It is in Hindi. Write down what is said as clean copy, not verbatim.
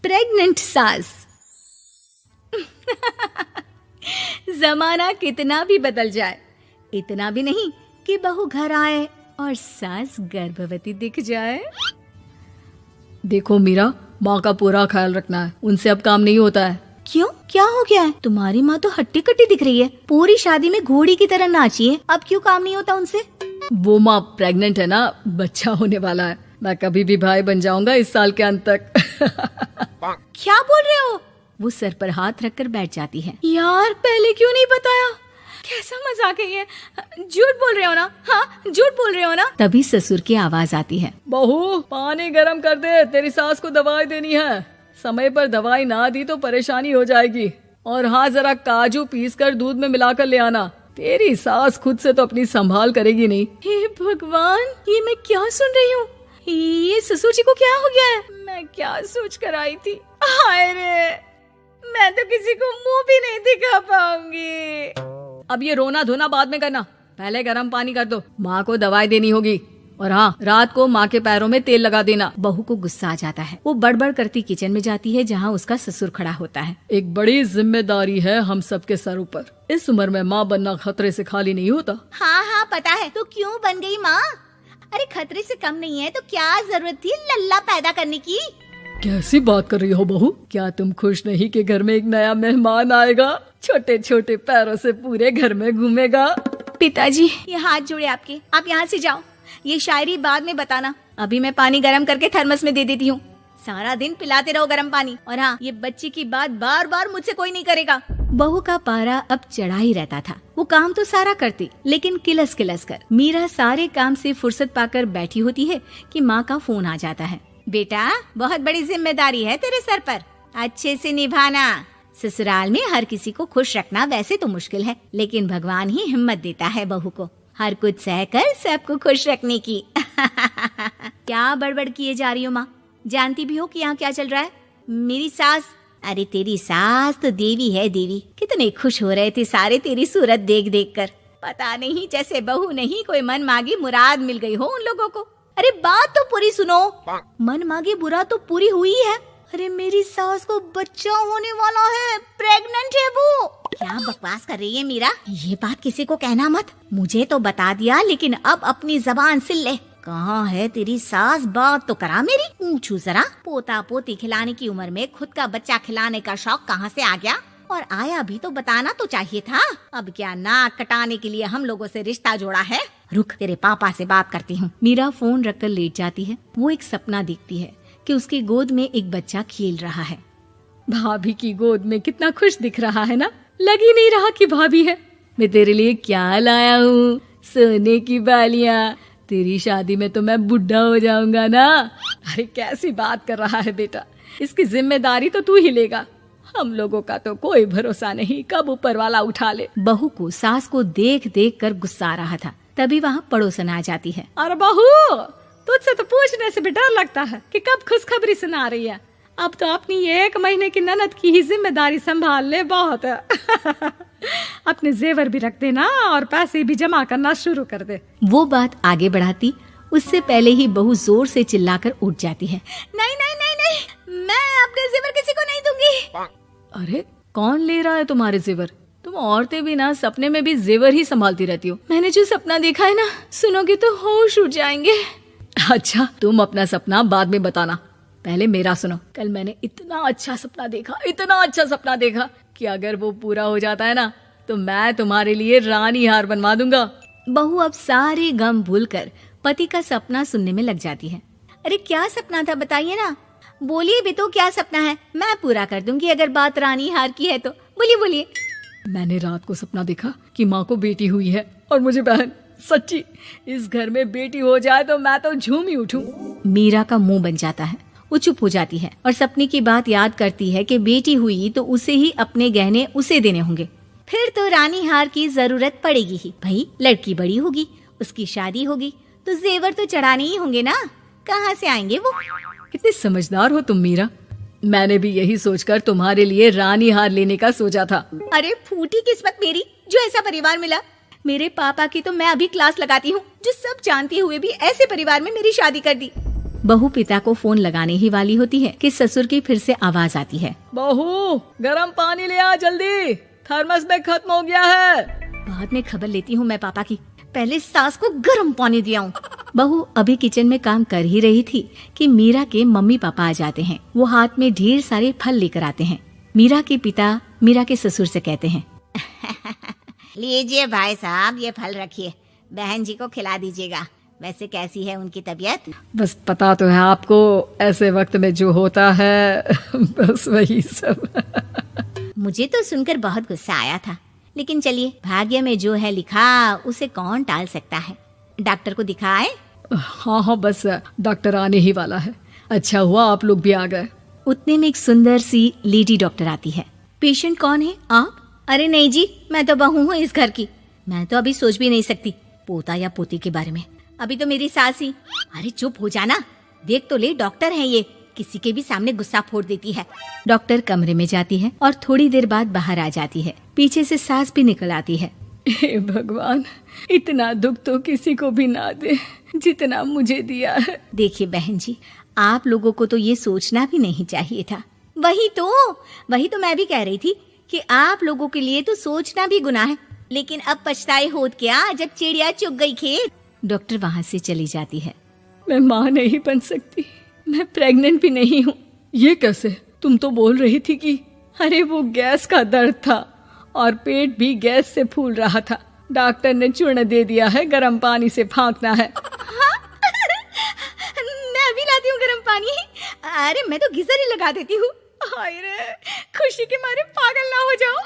प्रेग्नेंट सास। जमाना कितना भी बदल जाए, इतना भी नहीं कि बहू घर आए और सास गर्भवती दिख जाए। देखो मीरा, माँ का पूरा ख्याल रखना है, उनसे अब काम नहीं होता है। क्यों, क्या हो गया है? तुम्हारी माँ तो हट्टी कट्टी दिख रही है, पूरी शादी में घोड़ी की तरह नाची है, अब क्यों काम नहीं होता उनसे? वो माँ प्रेग्नेंट है ना, बच्चा होने वाला है। मैं कभी भी भाई बन जाऊंगा इस साल के अंत तक। क्या बोल रहे हो? वो सर पर हाथ रखकर बैठ जाती है। यार पहले क्यों नहीं बताया? कैसा मजाक है ये? झूठ बोल रहे हो ना? हाँ, झूठ बोल रहे हो ना? तभी ससुर की आवाज आती है। बहू, पानी गरम कर दे, तेरी सास को दवाई देनी है। समय पर दवाई ना दी तो परेशानी हो जाएगी। और हाँ, जरा काजू पीस कर दूध में मिलाकर ले आना। तेरी सास खुद से तो अपनी संभाल करेगी नहीं। हे भगवान, ये मैं क्या सुन रही हूँ? ये ससुर जी को क्या हो गया है? मैं क्या सोच कर आई थी? हाय रे, मैं तो किसी को मुंह भी नहीं दिखा पाऊंगी। अब ये रोना धोना बाद में करना, पहले गर्म पानी कर दो, माँ को दवाई देनी होगी। और हाँ, रात को माँ के पैरों में तेल लगा देना। बहू को गुस्सा आ जाता है, वो बड़बड़ करती किचन में जाती है जहाँ उसका ससुर खड़ा होता है। एक बड़ी जिम्मेदारी है हम सबके सर ऊपर। इस उम्र में माँ बनना खतरे से खाली नहीं होता। हाँ हाँ पता है, तो क्यों बन गई माँ? अरे खतरे से कम नहीं है तो क्या जरूरत थी लल्ला पैदा करने की? कैसी बात कर रही हो बहू? क्या तुम खुश नहीं कि घर में एक नया मेहमान आएगा, छोटे छोटे पैरों से पूरे घर में घूमेगा? पिताजी, ये हाथ जोड़े आपके, आप यहाँ से जाओ। ये शायरी बाद में बताना, अभी मैं पानी गरम करके थर्मस में दे देती हूँ। सारा दिन पिलाते रहो गरम पानी। और हाँ, ये बच्ची की बात बार बार मुझसे कोई नहीं करेगा। बहू का पारा अब चढ़ा ही रहता था। वो काम तो सारा करती, लेकिन किलस किलस कर। मीरा सारे काम से फुर्सत पाकर बैठी होती है कि माँ का फोन आ जाता है। बेटा, बहुत बड़ी जिम्मेदारी है तेरे सर पर, अच्छे से निभाना। ससुराल में हर किसी को खुश रखना वैसे तो मुश्किल है, लेकिन भगवान ही हिम्मत देता है बहू को हर कुछ सहकर सबको खुश रखने की। क्या बड़बड़ किए जा रही हो माँ? जानती भी हो कि यहाँ क्या चल रहा है? मेरी सास, अरे तेरी सास तो देवी है देवी। कितने खुश हो रहे थे सारे तेरी सूरत देख देख कर। पता नहीं जैसे बहू नहीं कोई मन मांगी मुराद मिल गई हो उन लोगों को। अरे बात तो पूरी सुनो। मन मांगी बुरा तो पूरी हुई है। अरे मेरी सास को बच्चा होने वाला है, प्रेग्नेंट है वो। क्या बकवास कर रही है मीरा? ये बात किसी को कहना मत। मुझे तो बता दिया, लेकिन अब अपनी जबान सिल ले। कहाँ है तेरी सास? बात तो करा मेरी। पूछू जरा, पोता पोती खिलाने की उम्र में खुद का बच्चा खिलाने का शौक कहाँ से आ गया? और आया भी तो बताना तो चाहिए था। अब क्या नाक कटाने के लिए हम लोगों से रिश्ता जोड़ा है? रुक, तेरे पापा से बात करती हूँ। मीरा फोन रखकर लेट जाती है। वो एक सपना देखती है कि उसकी गोद में एक बच्चा खेल रहा है। भाभी की गोद में कितना खुश दिख रहा है ना, लग ही नहीं रहा कि भाभी है। मैं तेरे लिए क्या लाया हूँ, सोने की बालियाँ। तेरी शादी में तो मैं बुढ़ा हो जाऊंगा ना। अरे कैसी बात कर रहा है बेटा, इसकी जिम्मेदारी तो तू ही लेगा। हम लोगों का तो कोई भरोसा नहीं, कब ऊपर वाला उठा ले। बहू को सास को देख देख कर गुस्सा आ रहा था। तभी वहाँ पड़ोसन आ जाती है। अरे बहू, तुझसे तो पूछने से भी डर लगता है कि कब खुशखबरी सुना रही है। अब तो अपनी 1 महीने की ननद की ही जिम्मेदारी संभाल ले, बहुत है। अपने जेवर भी रख देना और पैसे भी जमा करना शुरू कर दे। वो बात आगे बढ़ाती उससे पहले ही बहू जोर से चिल्लाकर उठ जाती है। नहीं नहीं नहीं नहीं, मैं अपने जेवर किसी को नहीं दूंगी। अरे कौन ले रहा है तुम्हारे जेवर? तुम औरतें भी ना सपने में भी जेवर ही संभालती रहती हो। मैंने जो सपना देखा है ना, सुनोगे तो होश उड़ जाएंगे। अच्छा, तुम अपना सपना बाद में बताना, पहले मेरा सुनो। कल मैंने इतना अच्छा सपना देखा कि अगर वो पूरा हो जाता है ना तो मैं तुम्हारे लिए रानी हार बनवा दूंगा। बहू अब सारे गम भूलकर पति का सपना सुनने में लग जाती है। अरे क्या सपना था बताइए ना, बोलिए भी तो, क्या सपना है? मैं पूरा कर दूंगी अगर बात रानी हार की है तो। बोलिए बोलिए। मैंने रात को सपना देखा कि माँ को बेटी हुई है और मुझे बहन। सच्ची, इस घर में बेटी हो जाए तो मैं तो झूम ही उठूं। मीरा का मुंह बन जाता है। वो चुप हो जाती है और सपने की बात याद करती है कि बेटी हुई तो उसे ही अपने गहने उसे देने होंगे। फिर तो रानी हार की जरूरत पड़ेगी ही। भाई लड़की बड़ी होगी, उसकी शादी होगी तो जेवर तो चढ़ाने ही होंगे ना, कहाँ से आएंगे वो? कितनी समझदार हो तुम मीरा। मैंने भी यही सोचकर तुम्हारे लिए रानी हार लेने का सोचा था। अरे फूटी किस्मत मेरी जो ऐसा परिवार मिला। मेरे पापा की तो मैं अभी क्लास लगाती हूँ, जो सब जानते हुए भी ऐसे परिवार में मेरी शादी कर दी। बहू पिता को फोन लगाने ही वाली होती है कि ससुर की फिर से आवाज आती है। बहू गरम पानी ले आ जल्दी, थर्मस में खत्म हो गया है। बाद में खबर लेती हूँ मैं पापा की, पहले सास को गर्म पानी दिया हूँ। बहू अभी किचन में काम कर ही रही थी कि मीरा के मम्मी पापा आ जाते हैं। वो हाथ में ढेर सारे फल लेकर आते हैं। मीरा के पिता मीरा के ससुर से कहते हैं, लीजिए भाई साहब, ये फल रखिए, बहन जी को खिला दीजिएगा। वैसे कैसी है उनकी तबीयत? बस पता तो है आपको, ऐसे वक्त में जो होता है बस वही सब। मुझे तो सुनकर बहुत गुस्सा आया था, लेकिन चलिए, भाग्य में जो है लिखा उसे कौन टाल सकता है। डॉक्टर को दिखाए? हाँ, बस डॉक्टर आने ही वाला है। अच्छा हुआ आप लोग भी आ गए। उतने में एक सुंदर सी लेडी डॉक्टर आती है। पेशेंट कौन है आप? अरे नहीं जी, मैं तो बहू हूँ इस घर की। मैं तो अभी सोच भी नहीं सकती पोता या पोती के बारे में। अभी तो मेरी सास ही। अरे चुप हो जाना, देख तो ले, डॉक्टर है ये, किसी के भी सामने गुस्सा फोड़ देती है। डॉक्टर कमरे में जाती है और थोड़ी देर बाद बाहर आ जाती है। पीछे से सास भी निकल आती है। हे भगवान, इतना दुख तो किसी को भी ना दे जितना मुझे दिया है। देखिए बहन जी, आप लोगों को तो ये सोचना भी नहीं चाहिए था। वही तो मैं भी कह रही थी कि आप लोगों के लिए तो सोचना भी गुनाह है, लेकिन अब पछताए होत क्या जब चिड़िया चुग गई खेत। डॉक्टर वहाँ से चली जाती है। मैं माँ नहीं बन सकती, मैं प्रेग्नेंट भी नहीं हूँ। ये कैसे? तुम तो बोल रही थी कि अरे वो गैस का दर्द था और पेट भी गैस से फूल रहा था। डॉक्टर ने चूर्ण दे दिया है, गर्म पानी से फांकना है। मैं अभी लाती हूँ गर्म पानी। अरे मैं तो गीजर ही लगा देती हूँ। हाय रे, खुशी के मारे पागल ना हो जाओ।